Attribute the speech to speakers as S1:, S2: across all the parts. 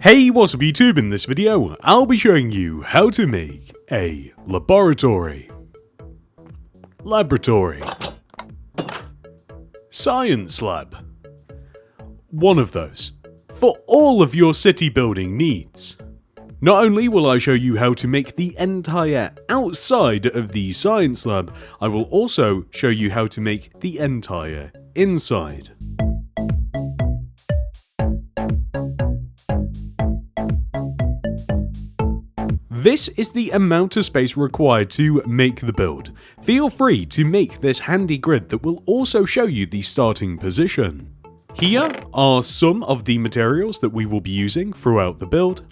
S1: Hey, what's up YouTube? In this video, I'll be showing you how to make a laboratory, science lab, one of those, for all of your city building needs. Not only will I show you how to make the entire outside of the science lab, I will also show you how to make the entire inside. This is the amount of space required to make the build. Feel free to make this handy grid that will also show you the starting position. Here are some of the materials that we will be using throughout the build.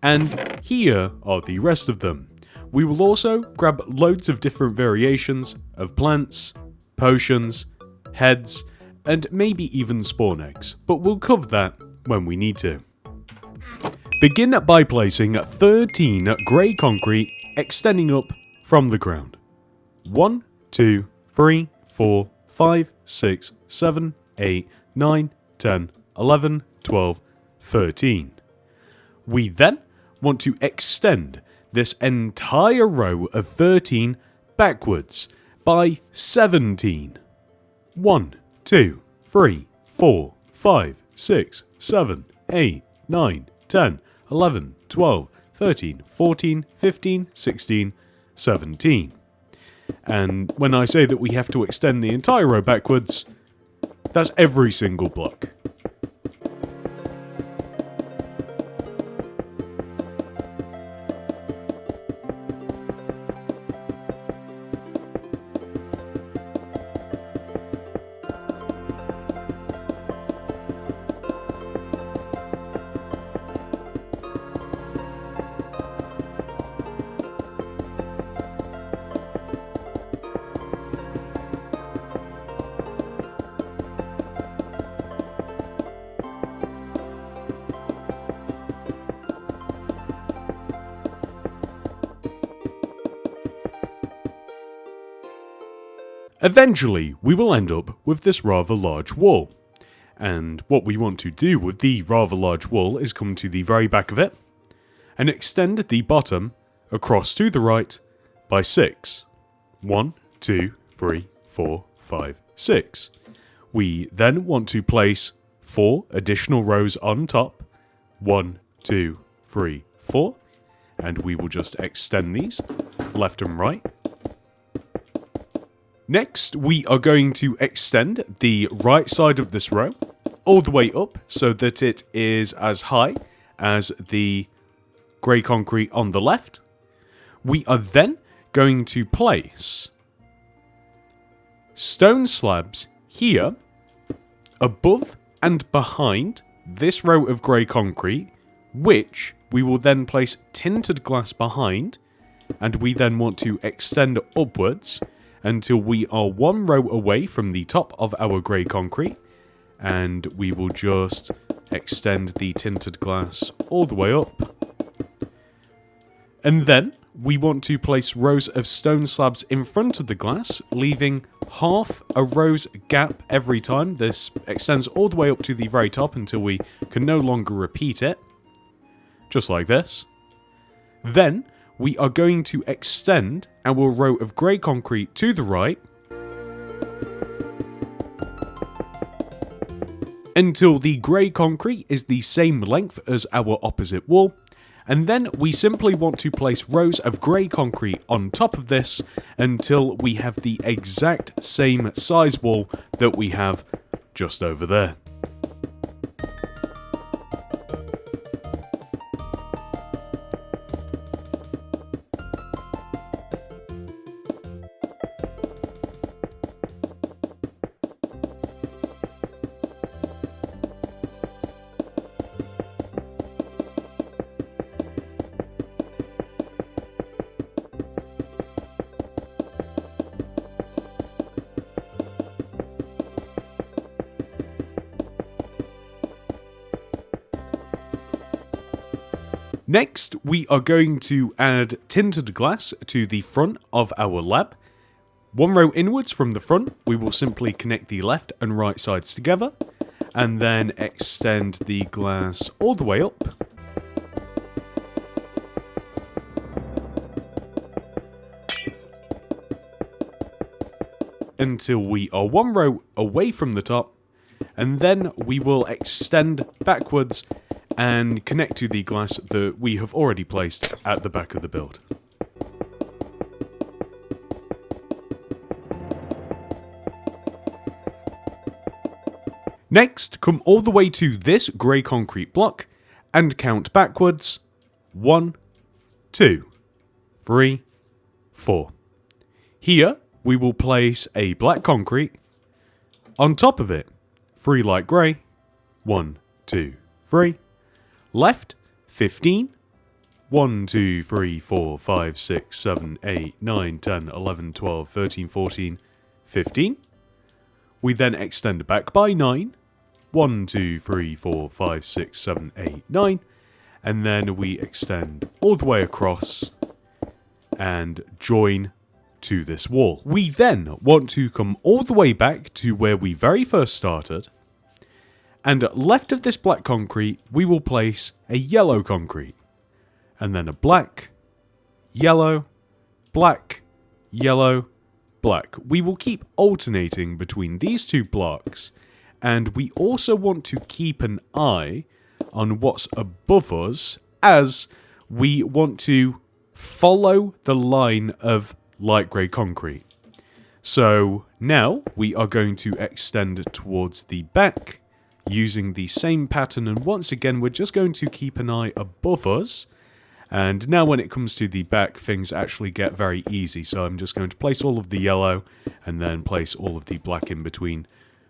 S1: And here are the rest of them. We will also grab loads of different variations of plants, potions, heads, and maybe even spawn eggs, but we'll cover that when we need to. Begin by placing 13 grey concrete extending up from the ground. 1, 2, 3, 4, 5, 6, 7, 8, 9, 10, 11, 12, 13. We then want to extend this entire row of 13 backwards by 17. 1, 2, 3, 4, 5, 6, 7, 8, 9, 10, 11, 12, 13, 14, 15, 16, 17. And when I say that we have to extend the entire row backwards, that's every single block. Eventually, we will end up with this rather large wall. And what we want to do with the rather large wall is come to the very back of it and extend the bottom across to the right by 6. 1, 2, 3, 4, 5, 6. We then want to place 4 additional rows on top. 1, 2, 3, 4. And we will just extend these left and right. Next, we are going to extend the right side of this row all the way up so that it is as high as the grey concrete on the left. We are then going to place stone slabs here above and behind this row of grey concrete, which we will then place tinted glass behind, and we then want to extend upwards until we are one row away from the top of our grey concrete, and we will just extend the tinted glass all the way up. And then we want to place rows of stone slabs in front of the glass, leaving half a row's gap every time. This extends all the way up to the very top until we can no longer repeat it, just like this. Then we are going to extend our row of grey concrete to the right until the grey concrete is the same length as our opposite wall, and then we simply want to place rows of grey concrete on top of this until we have the exact same size wall that we have just over there. Next, we are going to add tinted glass to the front of our lab. One row inwards from the front, we will simply connect the left and right sides together. and then extend the glass all the way up. Until we are one row away from the top, and then we will extend backwards and connect to the glass that we have already placed at the back of the build. Next, come all the way to this grey concrete block and count backwards. 1, 2, 3, 4. Here, we will place a black concrete. On top of it, 3 light grey. 1, 2, 3. Left, 15. 1, 2, 3, 4, 5, 6, 7, 8, 9, 10, 11, 12, 13, 14, 15. We then extend back by 9. 1, 2, 3, 4, 5, 6, 7, 8, 9. And then we extend all the way across and join to this wall. We then want to come all the way back to where we very first started. And left of this black concrete, we will place a yellow concrete. And then a black, yellow, black, yellow, black. We will keep alternating between these two blocks, and we also want to keep an eye on what's above us as we want to follow the line of light grey concrete. So now we are going to extend towards the back using the same pattern, and once again we're just going to keep an eye above us. And now when it comes to the back, things actually get very easy. So I'm just going to place all of the yellow and then place all of the black in between,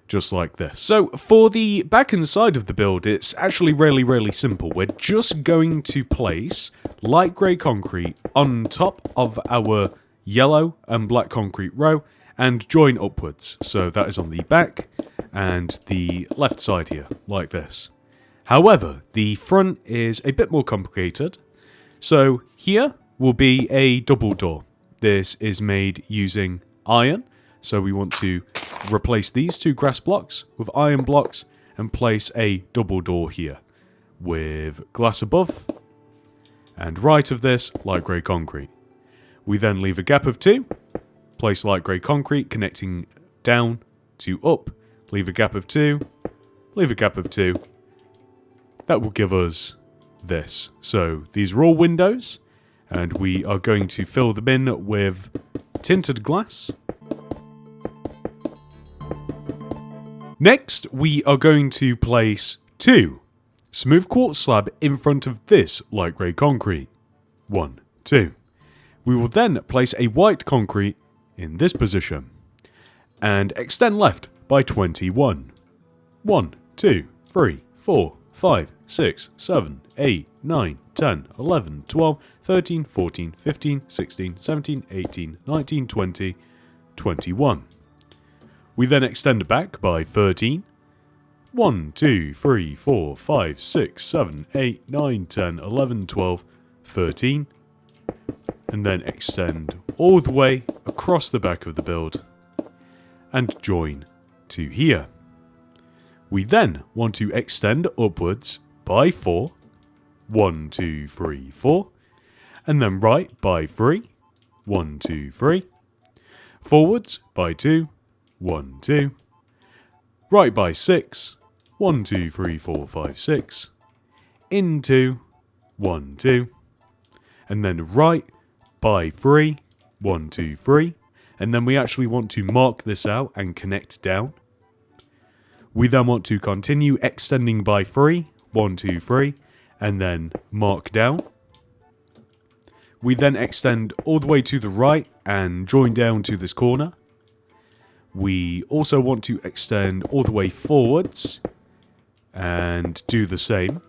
S1: just like this. So for the back and side of the build, it's actually really simple. We're just going to place light grey concrete on top of our yellow and black concrete row and join upwards. So that is on the back and the left side here, like this. However, the front is a bit more complicated. So here will be a double door. This is made using iron. So we want to replace these two grass blocks with iron blocks and place a double door here with glass above and right of this light grey concrete. We then leave a gap of 2, place light grey concrete connecting down to up, leave a gap of 2, leave a gap of 2. That will give us this. So these are all windows, and we are going to fill them in with tinted glass. Next, we are going to place 2 smooth quartz slab in front of this light grey concrete. 1, 2. We will then place a white concrete in this position and extend left by 21. 1, 2, 3, 4, 5, 6, 7, 8, 9, 10, 11, 12, 13, 14, 15, 16, 17, 18, 19, 20, 21. We then extend back by 13. 1, 2, 3, 4, 5, 6, 7, 8, 9, 10, 11, 12, 13. And then extend all the way across the back of the build and join to here. We then want to extend upwards by 4. 1, 2, 3, 4. And then right by 3. 1, 2, 3. Forwards by 2. 1, 2. Right by 6. 1, 2, 3, 4, 5, 6. Into 1, 2. And then right by 3. 1, 2, 3. And then we actually want to mark this out and connect down. We then want to continue extending by 3. 1, 2, 3. And then mark down. We then extend all the way to the right and join down to this corner. We also want to extend all the way forwards and do the same.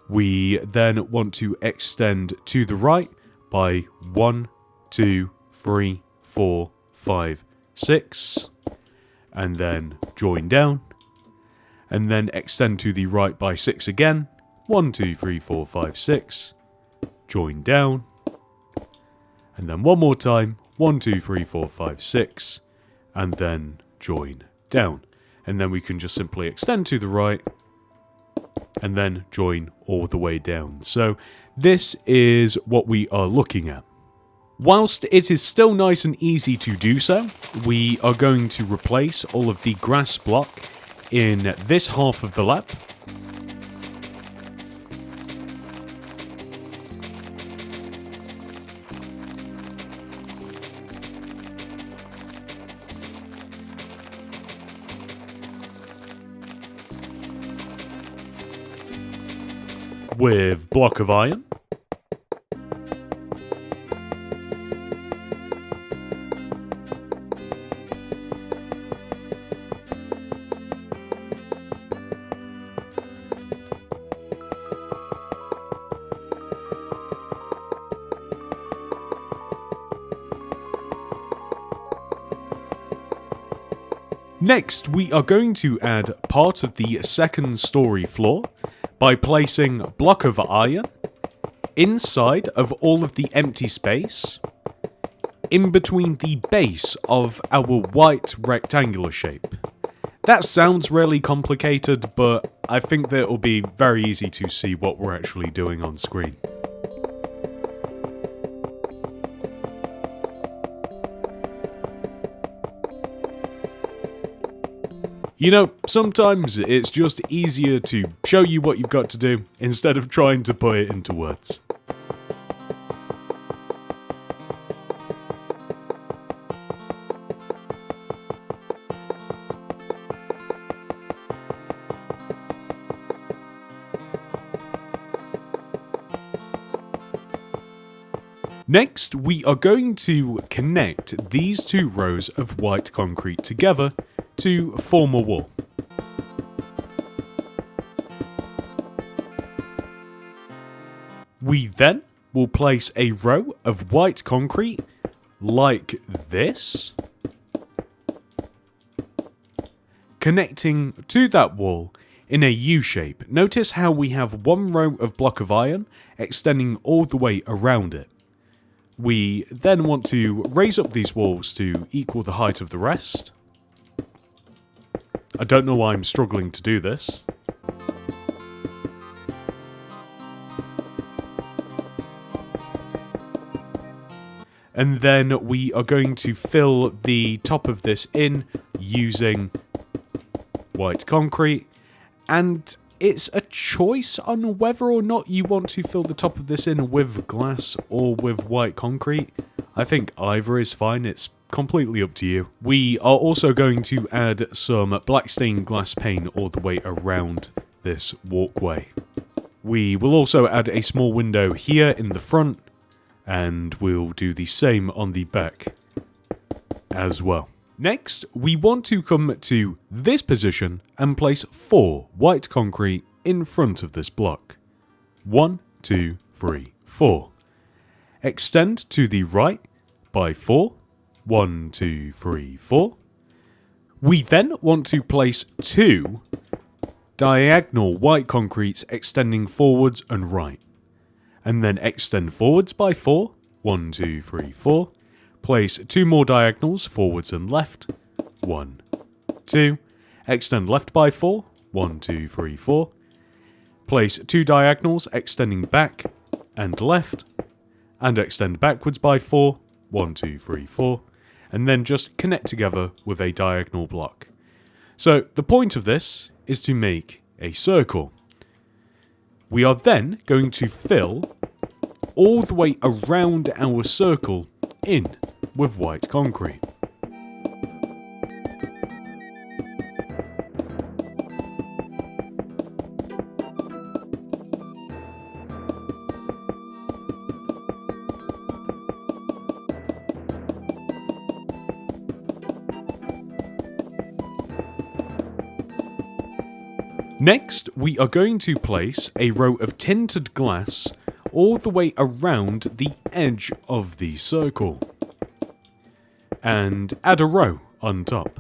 S1: We then want to extend to the right by 1, 2, 3, 4, 5, 6. And then join down. And then extend to the right by 6 again. 1, 2, 3, 4, 5, 6. Join down. And then one more time. 1, 2, 3, 4, 5, 6. And then join down. And then we can just simply extend to the right and then join all the way down. So this is what we are looking at. Whilst it is still nice and easy to do so, we are going to replace all of the grass block in this half of the lap. With block of iron. Next, we are going to add part of the second story floor by placing block of iron inside of all of the empty space in between the base of our white rectangular shape. That sounds really complicated, but I think that it will be very easy to see what we're actually doing on screen. You know, sometimes it's just easier to show you what you've got to do instead of trying to put it into words. Next, we are going to connect these two rows of white concrete together to form a wall. We then will place a row of white concrete like this, connecting to that wall in a U shape. Notice how we have one row of block of iron extending all the way around it. We then want to raise up these walls to equal the height of the rest. I don't know why I'm struggling to do this. And then we are going to fill the top of this in using white concrete. And it's a choice on whether or not you want to fill the top of this in with glass or with white concrete. I think either is fine, it's completely up to you. We are also going to add some black stained glass pane all the way around this walkway. We will also add a small window here in the front, and we'll do the same on the back as well. Next, we want to come to this position and place 4 white concrete in front of this block. 1, 2, 3, 4. Extend to the right by 4. 1, 2, 3, 4. We then want to place 2 diagonal white concretes extending forwards and right. And then extend forwards by 4. 1, 2, 3, 4. Place 2 more diagonals forwards and left. 1, 2. Extend left by 4. 1, 2, 3, 4. Place 2 diagonals extending back and left. And extend backwards by 4. 1, 2, 3, 4. And then just connect together with a diagonal block. So the point of this is to make a circle. We are then going to fill all the way around our circle in with white concrete. Next, we are going to place a row of tinted glass all the way around the edge of the circle, and add a row on top.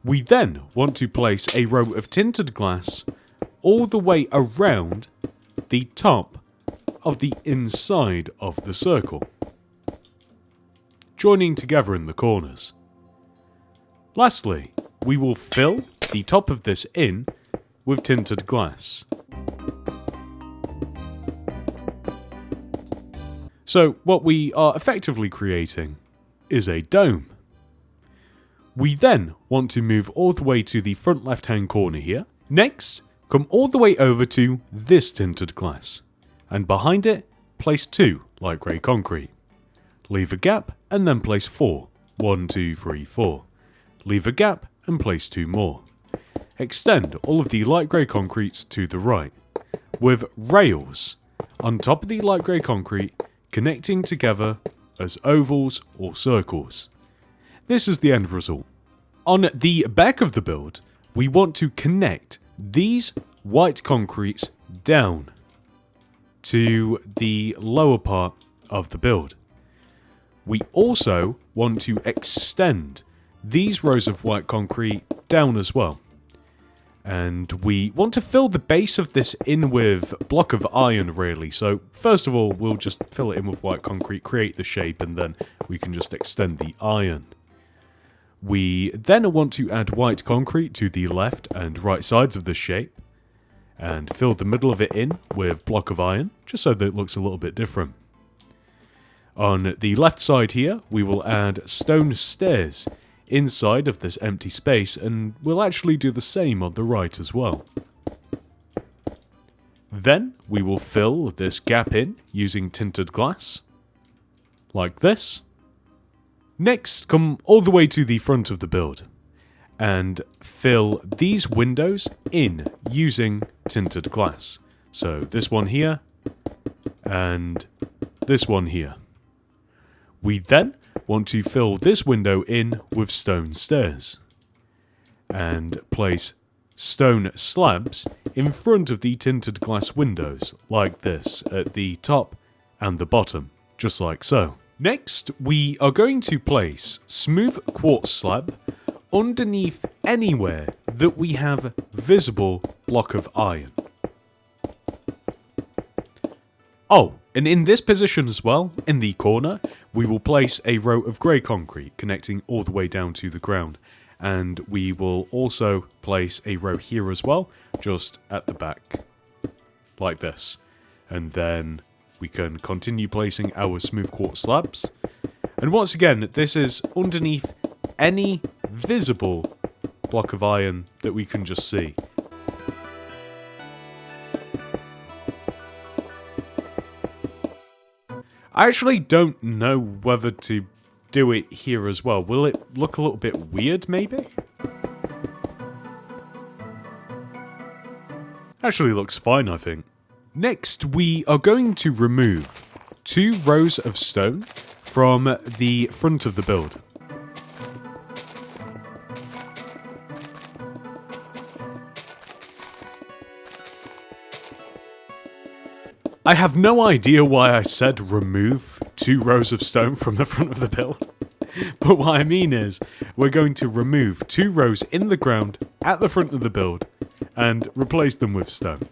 S1: We then want to place a row of tinted glass all the way around the top of the inside of the circle. joining together in the corners. Lastly, we will fill the top of this in with tinted glass. So what we are effectively creating is a dome. We then want to move all the way to the front left hand corner here. Next, come all the way over to this tinted glass, and behind it, place 2 light grey concrete. Leave a gap and then place 4. 1, 2, 3, 4. Leave a gap and place 2 more. Extend all of the light grey concrete to the right, with rails on top of the light grey concrete connecting together as ovals or circles. This is the end result. On the back of the build, we want to connect these white concretes down to the lower part of the build. We also want to extend these rows of white concrete down as well. And we want to fill the base of this in with a block of iron, really. So first of all, we'll just fill it in with white concrete, create the shape, and then we can just extend the iron. We then want to add white concrete to the left and right sides of this shape, and fill the middle of it in with block of iron, just so that it looks a little bit different. On the left side here, we will add stone stairs inside of this empty space, and we'll actually do the same on the right as well. Then we will fill this gap in using tinted glass, like this. Next, come all the way to the front of the build, and fill these windows in using tinted glass. So this one here, and this one here. We then want to fill this window in with stone stairs, and place stone slabs in front of the tinted glass windows, like this, at the top and the bottom, just like so. Next, we are going to place smooth quartz slab underneath anywhere that we have visible block of iron. Oh, and in this position as well, in the corner, we will place a row of grey concrete connecting all the way down to the ground. And we will also place a row here as well, just at the back, like this. And then we can continue placing our smooth quartz slabs. And once again, this is underneath any visible block of iron that we can just see. I actually don't know whether to do it here as well. Will it look a little bit weird, maybe? Actually looks fine, I think. Next, we are going to remove 2 rows of stone from the front of the build. I have no idea why I said remove 2 rows of stone from the front of the build. But what I mean is, we're going to remove 2 rows in the ground at the front of the build and replace them with stone.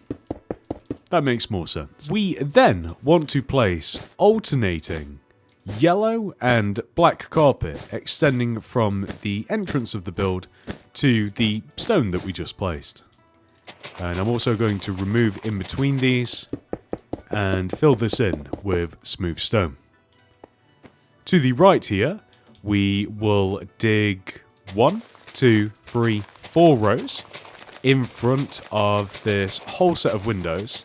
S1: That makes more sense. We then want to place alternating yellow and black carpet extending from the entrance of the build to the stone that we just placed. And I'm also going to remove in between these and fill this in with smooth stone. To the right here, we will dig 1, 2, 3, 4 rows in front of this whole set of windows,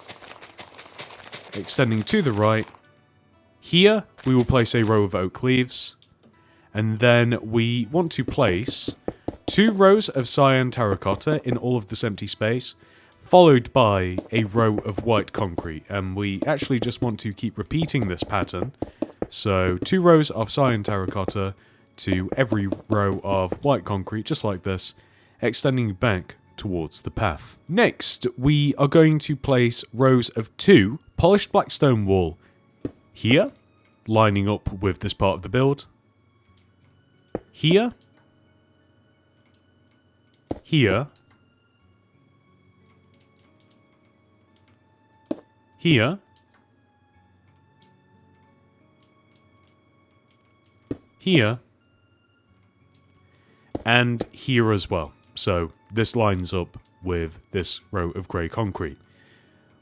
S1: extending to the right. Here, we will place a row of oak leaves, and then we want to place 2 rows of cyan terracotta in all of this empty space, followed by a row of white concrete, and we actually just want to keep repeating this pattern. So 2 rows of cyan terracotta to every row of white concrete, just like this, extending back towards the path. Next, we are going to place rows of 2 polished black stone wall here, lining up with this part of the build. Here. Here. Here. here, and here as well. So this lines up with this row of grey concrete.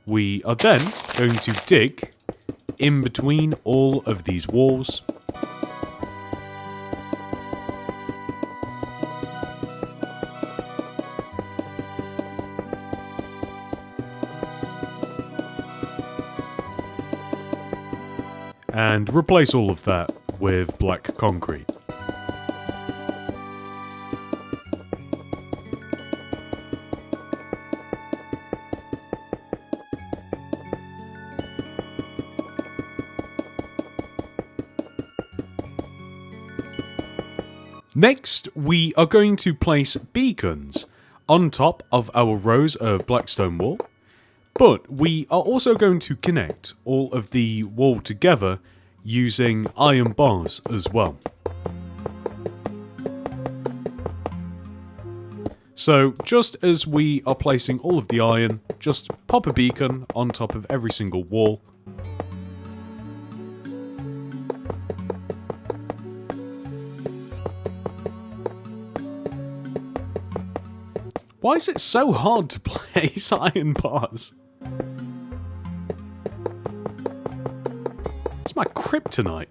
S1: We are then going to dig in between all of these walls. And replace all of that with black concrete. Next, we are going to place beacons on top of our rows of black stone wall, but we are also going to connect all of the wall together using iron bars as well. So just as we are placing all of the iron, just pop a beacon on top of every single wall. Why is it so hard to place iron bars? It's my kryptonite.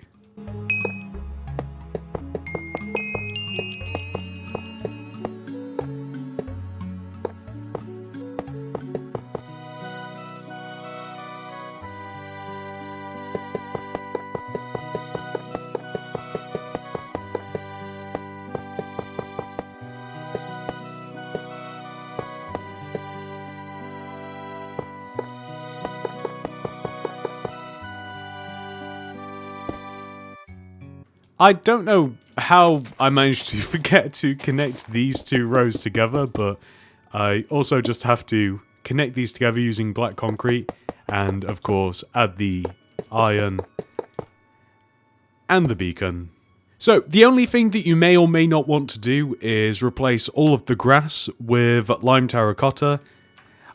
S1: I don't know how I managed to forget to connect these two rows together, but I also just have to connect these together using black concrete and, of course, add the iron and the beacon. So, the only thing that you may or may not want to do is replace all of the grass with lime terracotta.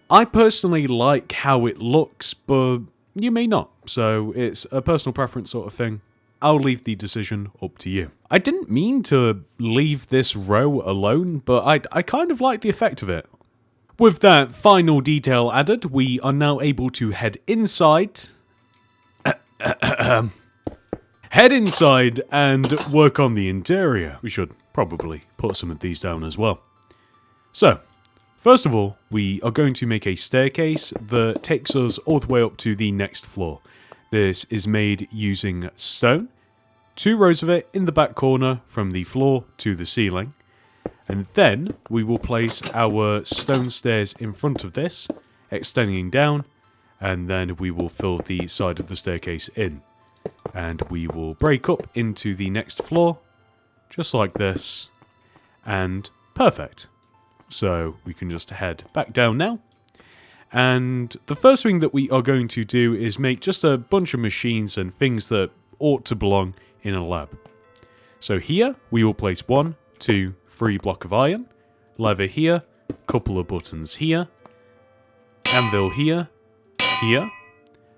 S1: I personally like how it looks, but you may not, so it's a personal preference sort of thing. I'll leave the decision up to you. I didn't mean to leave this row alone, but I kind of like the effect of it. With that final detail added, we are now able to head inside. Head inside and work on the interior. We should probably put some of these down as well. So, first of all, we are going to make a staircase that takes us all the way up to the next floor. This is made using stone, 2 rows of it in the back corner from the floor to the ceiling, and then we will place our stone stairs in front of this, extending down, and then we will fill the side of the staircase in, and we will break up into the next floor, just like this, and perfect. So we can just head back down now. And the first thing that we are going to do is make just a bunch of machines and things that ought to belong in a lab. So here we will place 1, 2, 3 block of iron, lever here, couple of buttons here, anvil here, here,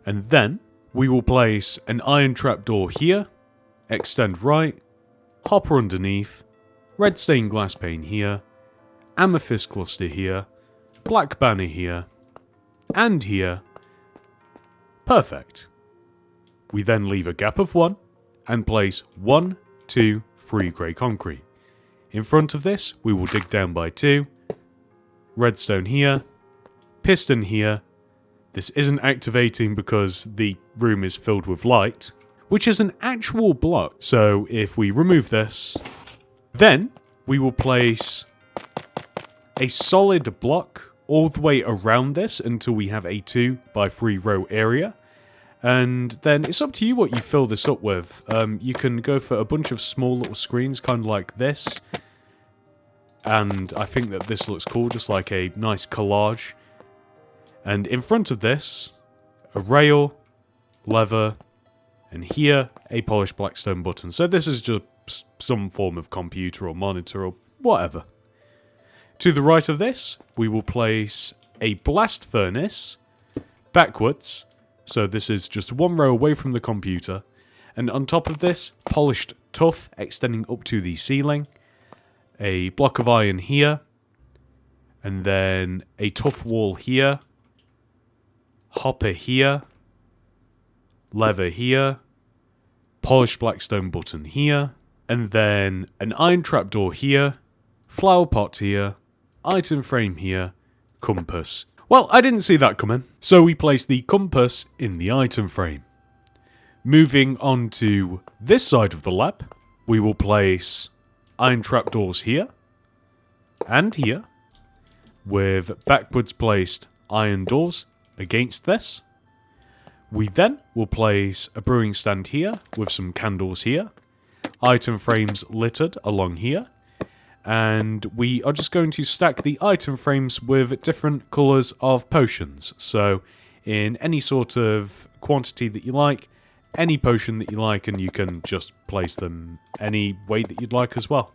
S1: and then we will place an iron trapdoor here, extend right, hopper underneath, red stained glass pane here, amethyst cluster here, black banner here, and here. Perfect. We then leave a gap of 1 and place 1, 2, 3 grey concrete. In front of this, we will dig down by 2, redstone here, piston here. This isn't activating because the room is filled with light, which is an actual block. So if we remove this, then we will place a solid block all the way around this until we have a 2 by 3 row area. And then it's up to you what you fill this up with. You can go for a bunch of small little screens, kind of like this. And I think that this looks cool, just like a nice collage. And in front of this, a rail, lever, and here, a polished black stone button. So this is just some form of computer or monitor or whatever. To the right of this, we will place a blast furnace backwards. So this is just 1 row away from the computer. And on top of this, polished tough extending up to the ceiling, a block of iron here, and then a tough wall here, hopper here, lever here, polished black stone button here, and then an iron trapdoor here, flower pot here, item frame here, compass. Well, I didn't see that coming, so we place the compass in the item frame. Moving on to this side of the lab, we will place iron trapdoors here and here, with backwards placed iron doors against this. We then will place a brewing stand here with some candles here, item frames littered along here, and we are just going to stack the item frames with different colours of potions. So in any sort of quantity that you like, any potion that you like, and you can just place them any way that you'd like as well.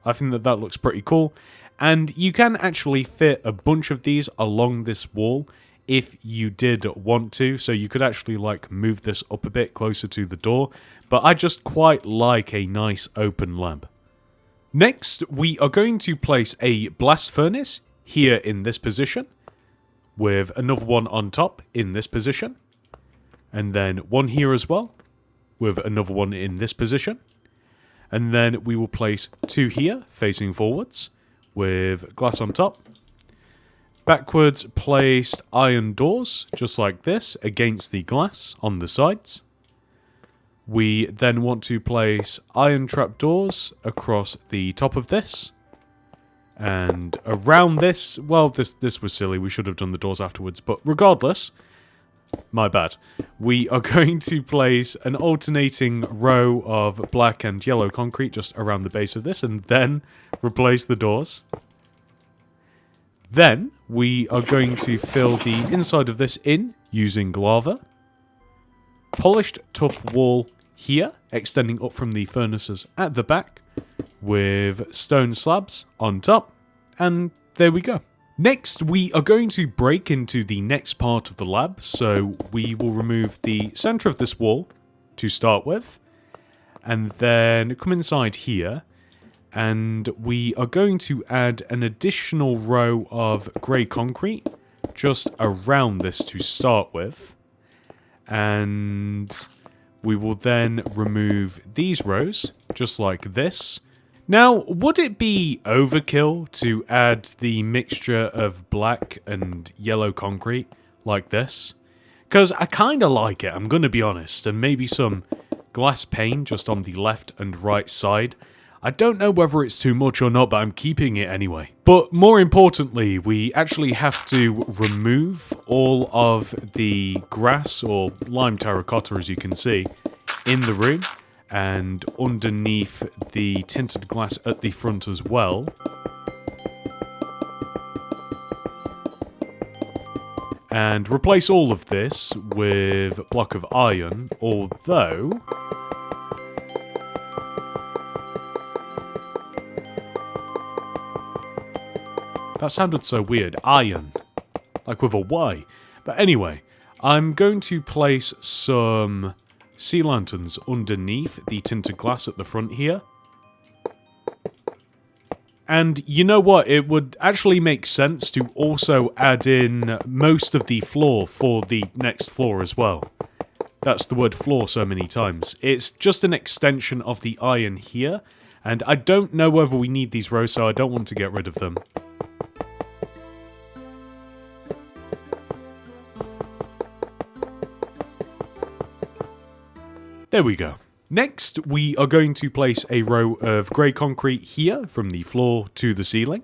S1: I think that that looks pretty cool, and you can actually fit a bunch of these along this wall if you did want to, so you could actually like move this up a bit closer to the door, but I just quite like a nice open lab. Next, we are going to place a blast furnace here in this position, with another one on top in this position, and then one here as well, with another one in this position, and then we will place two here facing forwards, with glass on top. Backwards placed iron doors, just like this, against the glass on the sides. We then want to place iron trapdoors across the top of this. And around this, well, this was silly, we should have done the doors afterwards, but regardless, my bad. We are going to place an alternating row of black and yellow concrete just around the base of this, and then replace the doors. Then, we are going to fill the inside of this in using lava. Polished tough wall here, extending up from the furnaces at the back, with stone slabs on top, and there we go. Next, we are going to break into the next part of the lab, so we will remove the center of this wall to start with, and then come inside here, and we are going to add an additional row of grey concrete just around this to start with. And we will then remove these rows just like this. Now, would it be overkill to add the mixture of black and yellow concrete like this? Because I kind of like it, I'm going to be honest, and maybe some glass pane just on the left and right side. I don't know whether it's too much or not, but I'm keeping it anyway. But more importantly, we actually have to remove all of the grass, or lime terracotta as you can see, in the room, and underneath the tinted glass at the front as well. And replace all of this with a block of iron, although that sounded so weird. Iron. Like with a Y. But anyway, I'm going to place some sea lanterns underneath the tinted glass at the front here. And you know what? It would actually make sense to also add in most of the floor for the next floor as well. That's the word floor so many times. It's just an extension of the iron here. And I don't know whether we need these rows, so I don't want to get rid of them. There we go. Next, we are going to place a row of grey concrete here from the floor to the ceiling.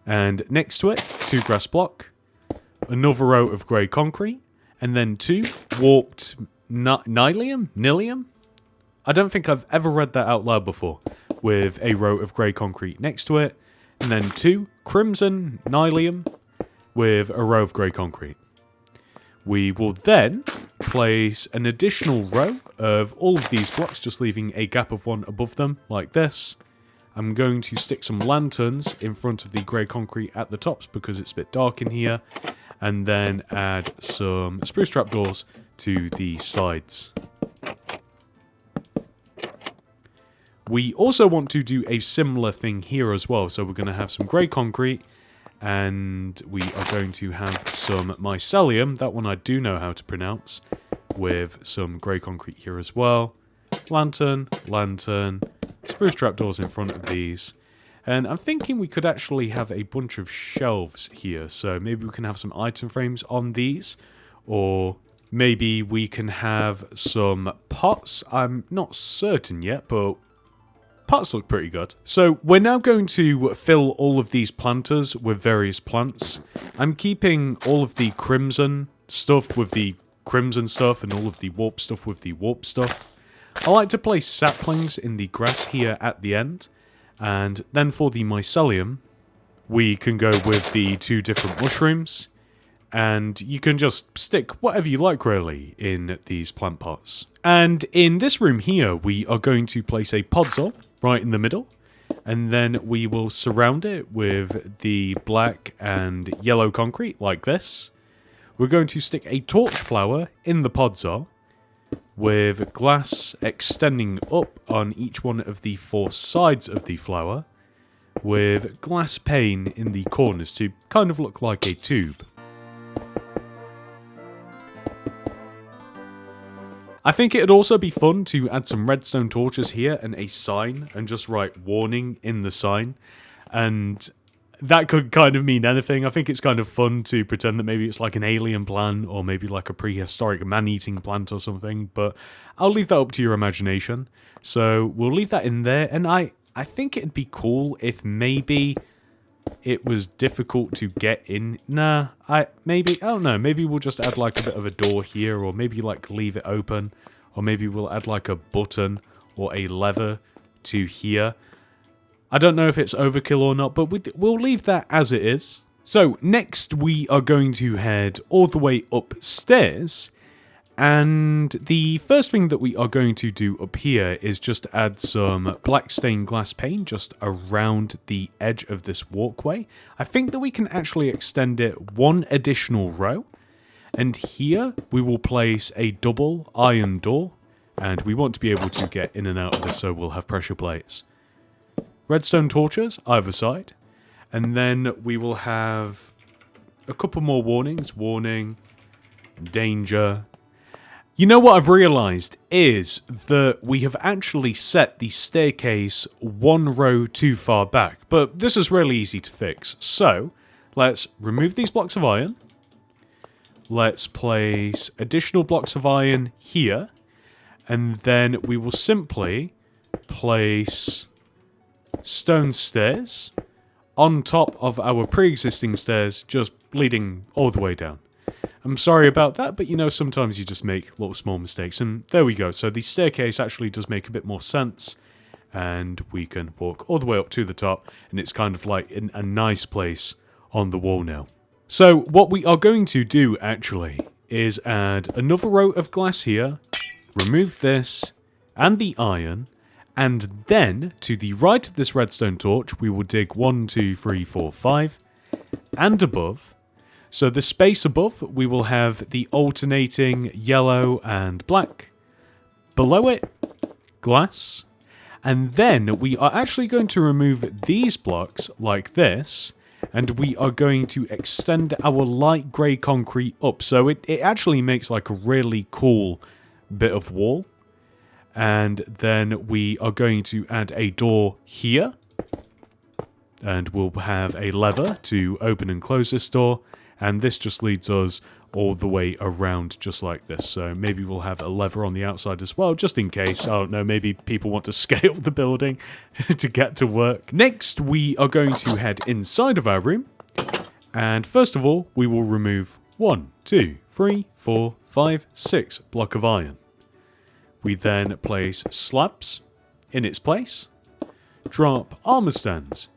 S1: And next to it, 2 grass block, another row of grey concrete, and then 2 warped Nyllium? I don't think I've ever read that out loud before. With a row of grey concrete next to it, and then 2 crimson Nyllium with a row of grey concrete. We will then place an additional row of all of these blocks, just leaving a gap of 1 above them, like this. I'm going to stick some lanterns in front of the grey concrete at the tops because it's a bit dark in here, and then add some spruce trapdoors to the sides. We also want to do a similar thing here as well. So we're going to have some grey concrete, and we are going to have some mycelium. That one I do know how to pronounce, with some grey concrete here as well. Lantern, lantern, spruce trapdoors in front of these. And I'm thinking we could actually have a bunch of shelves here. So maybe we can have some item frames on these, or maybe we can have some pots. I'm not certain yet, but pots look pretty good. So we're now going to fill all of these planters with various plants. I'm keeping all of the crimson stuff with the crimson stuff and all of the warp stuff with the warp stuff. I like to place saplings in the grass here at the end. And then for the mycelium, we can go with the 2 different mushrooms. And you can just stick whatever you like, really, in these plant pots. And in this room here, we are going to place a podzol right in the middle. And then we will surround it with the black and yellow concrete, like this. We're going to stick a torch flower in the podzol, with glass extending up on each one of the 4 sides of the flower, with glass pane in the corners to kind of look like a tube. I think it'd also be fun to add some redstone torches here and a sign and just write warning in the sign. And that could kind of mean anything. I think it's kind of fun to pretend that maybe it's like an alien plant or maybe like a prehistoric man-eating plant or something. But I'll leave that up to your imagination. So we'll leave that in there. And I think it'd be cool if maybe it was difficult to get in. Nah, I don't know, maybe we'll just add like a bit of a door here, or maybe like leave it open, or maybe we'll add like a button or a lever to here. I don't know if it's overkill or not, but we'll leave that as it is. So next we are going to head all the way upstairs. And the first thing that we are going to do up here is just add some black stained glass pane just around the edge of this walkway. I think that we can actually extend it 1 additional row. And here we will place a double iron door. And we want to be able to get in and out of this, so we'll have pressure plates. Redstone torches either side. And then we will have a couple more warnings. Warning, danger. You know what I've realised is that we have actually set the staircase 1 row too far back, but this is really easy to fix. So let's remove these blocks of iron. Let's place additional blocks of iron here, and then we will simply place stone stairs on top of our pre-existing stairs, just leading all the way down. I'm sorry about that, but you know, sometimes you just make little small mistakes, and there we go. So the staircase actually does make a bit more sense, and we can walk all the way up to the top, and it's kind of like in a nice place on the wall now. So what we are going to do actually is add another row of glass here, remove this and the iron, and then to the right of this redstone torch we will dig 1, 2, 3, 4, 5, and above. So the space above, we will have the alternating yellow and black. Below it, glass. And then we are actually going to remove these blocks like this. And we are going to extend our light grey concrete up. So it actually makes like a really cool bit of wall. And then we are going to add a door here. And we'll have a lever to open and close this door. And this just leads us all the way around just like this. So maybe we'll have a lever on the outside as well, just in case. I don't know, maybe people want to scale the building to get to work. Next, we are going to head inside of our room. And first of all, we will remove 1, 2, 3, 4, 5, 6 block of iron. We then place slabs in its place. Drop armor stands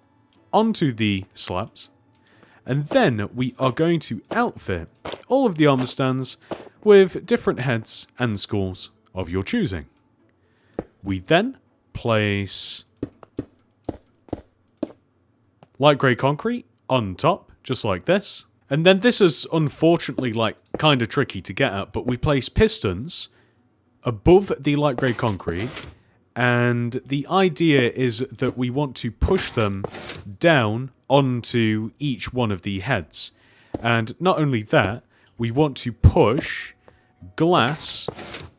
S1: onto the slabs. And then we are going to outfit all of the armor stands with different heads and skulls of your choosing. We then place light grey concrete on top, just like this. And then this is unfortunately like kind of tricky to get at, but we place pistons above the light grey concrete And the idea is that we want to push them down onto each one of the heads. And not only that, we want to push glass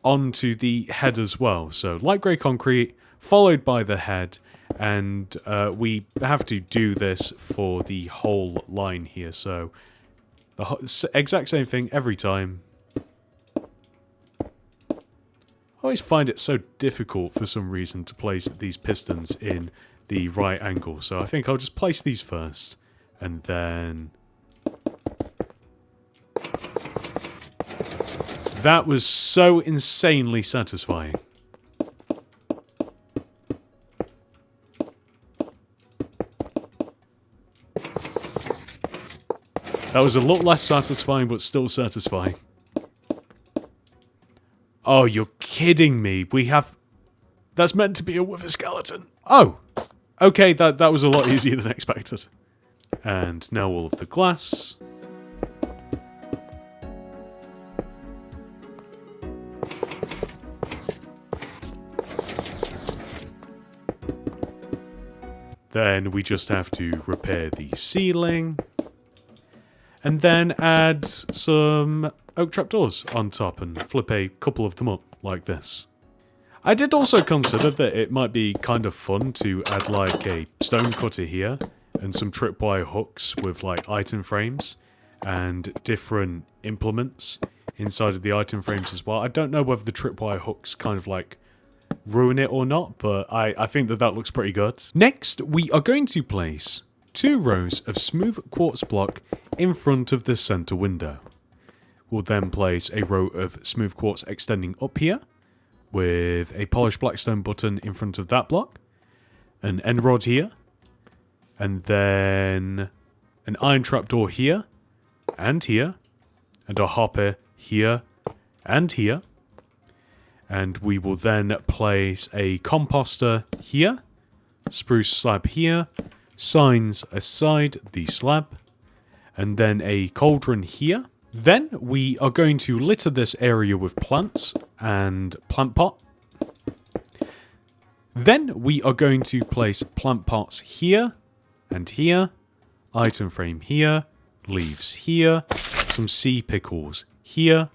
S1: onto the head as well. So light grey concrete, followed by the head, and we have to do this for the whole line here. So the exact same thing every time. I always find it so difficult for some reason to place these pistons in the right angle. So I think I'll just place these first, and then... That was so insanely satisfying. That was a lot less satisfying, but still satisfying. Oh, you're kidding me. We have... That's meant to be a wither skeleton. Oh! Okay, that was a lot easier than expected. And now all of the glass. Then we just have to repair the ceiling. And then add some oak trapdoors on top and flip a couple of them up like this. I did also consider that it might be kind of fun to add like a stone cutter here and some tripwire hooks with like item frames and different implements inside of the item frames as well. I don't know whether the tripwire hooks kind of like ruin it or not, but I think that looks pretty good. Next, we are going to place 2 rows of smooth quartz block in front of the center window. We'll then place a row of smooth quartz extending up here with a polished blackstone button in front of that block, an end rod here, and then an iron trapdoor here, and a hopper here, and here. And we will then place a composter here, spruce slab here, signs aside the slab, and then a cauldron here. Then we are going to litter this area with plants and plant pot. Then we are going to place plant pots here and here, item frame here, leaves here, some sea pickles here.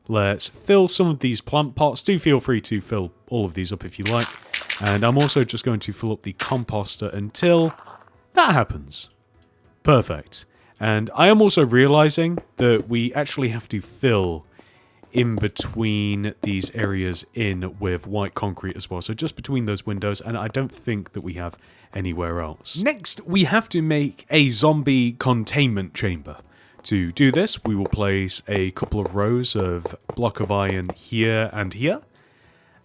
S1: Let's fill some of these plant pots. Do feel free to fill all of these up if you like. And I'm also just going to fill up the composter until that happens. Perfect. And I am also realizing that we actually have to fill in between these areas in with white concrete as well. So just between those windows, and I don't think that we have anywhere else. Next, we have to make a zombie containment chamber. To do this, we will place a couple of rows of block of iron here and here.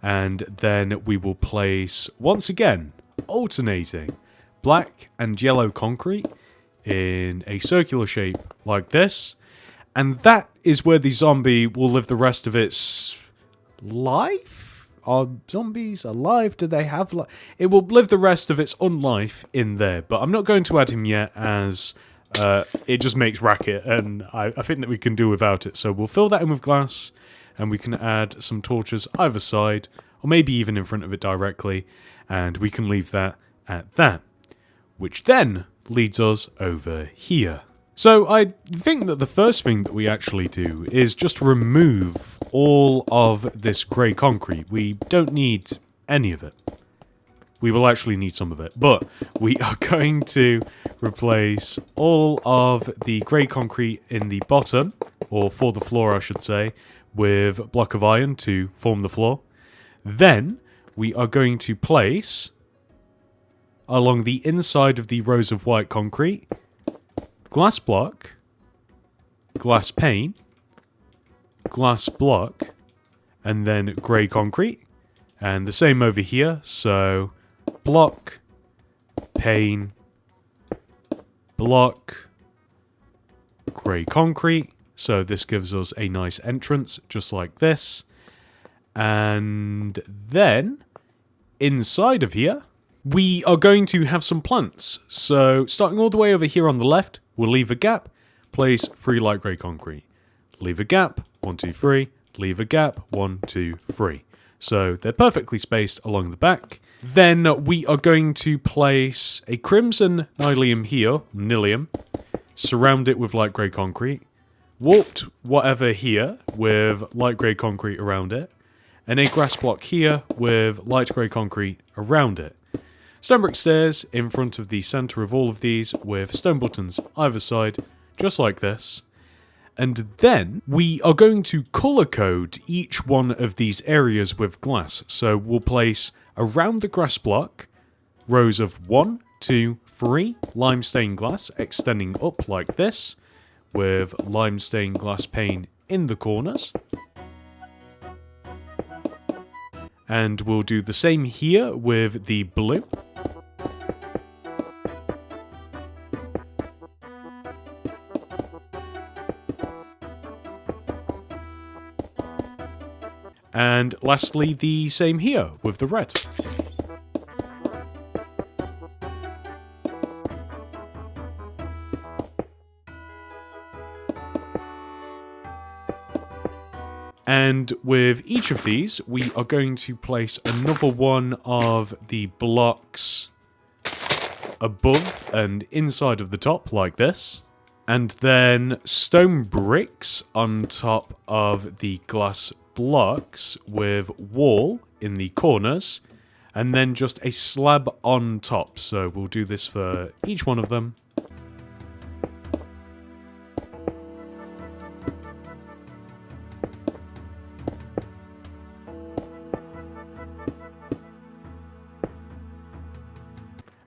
S1: And then we will place, once again, alternating black and yellow concrete in a circular shape like this. And that is where the zombie will live the rest of its life? Are zombies alive? Do they have life? It will live the rest of its unlife in there. But I'm not going to add him yet, as it just makes racket, and I think that we can do without it. So we'll fill that in with glass, and we can add some torches either side, or maybe even in front of it directly, and we can leave that at that. Which then leads us over here. So I think that the first thing that we actually do is just remove all of this grey concrete. We don't need any of it. We will actually need some of it, but we are going to replace all of the grey concrete in the bottom, or for the floor I should say, with a block of iron to form the floor. Then we are going to place, along the inside of the rows of white concrete, glass block, glass pane, glass block, and then grey concrete. And the same over here, so block, pane, block, grey concrete. So this gives us a nice entrance, just like this. And then, inside of here, we are going to have some plants. So, starting all the way over here on the left, we'll leave a gap, place 3 light grey concrete. Leave a gap, 1, 2, 3, leave a gap, 1, 2, 3. So they're perfectly spaced along the back. Then we are going to place a crimson nylium here, nylium, surround it with light grey concrete, warped whatever here with light grey concrete around it, and a grass block here with light grey concrete around it. Stone brick stairs in front of the centre of all of these with stone buttons either side, just like this. And then we are going to colour code each one of these areas with glass. So we'll place around the grass block rows of 1, 2, 3 lime stained glass extending up like this with lime stained glass pane in the corners. And we'll do the same here with the blue. And lastly, the same here with the red. And with each of these, we are going to place another one of the blocks above and inside of the top, like this. And then stone bricks on top of the glass blocks with wall in the corners. And then just a slab on top. So we'll do this for each one of them.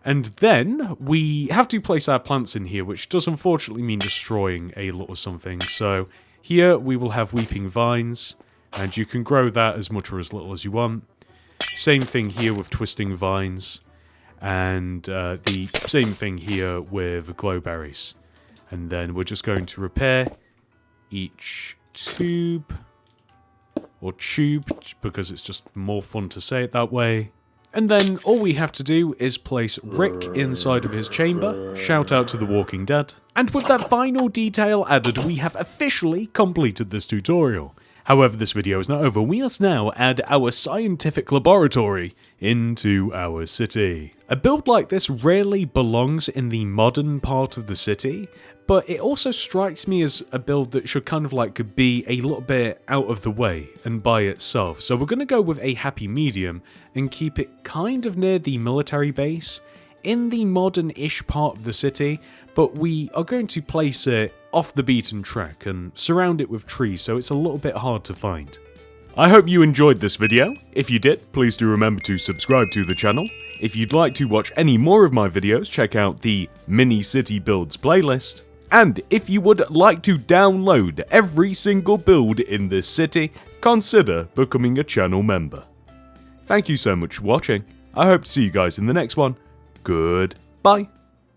S1: And then we have to place our plants in here, which does unfortunately mean destroying a little something. So here we will have weeping vines, and you can grow that as much or as little as you want. Same thing here with twisting vines, and the same thing here with glowberries. And then we're just going to repair each tube, or tube, because it's just more fun to say it that way. And then all we have to do is place Rick inside of his chamber, shout out to the Walking Dead, and with that final detail added, we have officially completed this tutorial. However, this video is not over. We must now add our scientific laboratory into our city. A build like this rarely belongs in the modern part of the city, but it also strikes me as a build that should kind of like be a little bit out of the way and by itself. So we're going to go with a happy medium and keep it kind of near the military base in the modern-ish part of the city, but we are going to place it off the beaten track and surround it with trees, so it's a little bit hard to find. I hope you enjoyed this video. If you did, please do remember to subscribe to the channel. If you'd like to watch any more of my videos, check out the Mini City Builds playlist. And if you would like to download every single build in this city, consider becoming a channel member. Thank you so much for watching. I hope to see you guys in the next one. Goodbye.